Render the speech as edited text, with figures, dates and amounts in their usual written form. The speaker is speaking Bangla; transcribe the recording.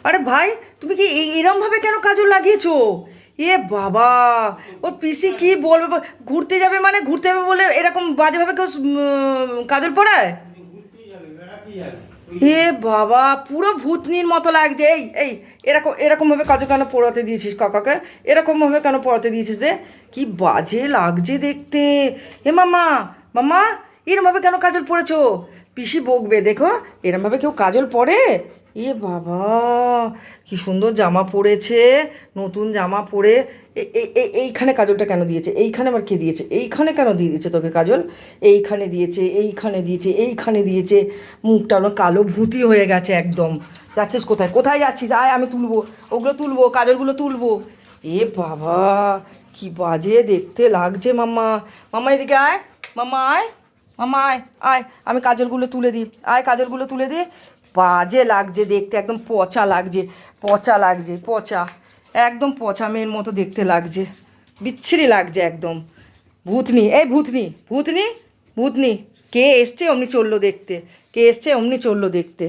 আরে ভাই, তুমি কি এরমভাবে কেন কাজল লাগিয়েছো? এ বাবা, ওর পিসি কি বলবে ঘুরতে যাবে মানে ঘুরতে যাবে বলে এরকম বাজেভাবে কেউ কাজল পরায়? এ বাবা, পুরো ভূতনির মতো লাগছে। এই এই এরকম এরকমভাবে কাজল কেন পরাতে দিয়েছিস কাকাকে? এরকমভাবে কেন পরাতে দিয়েছিস রে? কি বাজে লাগছে দেখতে। এ মামা, মামা, এরমভাবে কেন কাজল পরেছো? পিসি বকবে দেখো। এরমভাবে কেউ কাজল পরে? এ বাবা, কি সুন্দর জামা পরেছে, নতুন জামা পরে। এইখানে কাজলটা কেন দিয়েছে? এইখানে আবার কে দিয়েছে? এইখানে কেন দিয়ে দিয়েছে তোকে কাজল? এইখানে দিয়েছে, এইখানে দিয়েছে, এইখানে দিয়েছে। মুখটা হলো কালো ভূতি হয়ে গেছে একদম। যাচ্ছিস কোথায়? কোথায় যাচ্ছিস? আয়, আমি তুলবো, ওগুলো তুলবো, কাজলগুলো তুলবো। এ বাবা, কি বাজে দেখতে লাগছে। মাম্মা, মাম্মা এদিকে আয়, মাম্মা আয়, মাম্মা আয়, আয়, আমি কাজলগুলো তুলে দিই, আয় কাজলগুলো তুলে দিই। বাজে লাগছে দেখতে, একদম পচা লাগছে, পচা লাগছে, পচা, একদম পচা মেয়ের মতো দেখতে লাগছে। বিচ্ছিরি লাগছে একদম। ভূতনি, এই ভূতনি, ভূতনি, ভূতনি। কে এসছে অমনি চললো দেখতে, কে এসছে অমনি চললো দেখতে।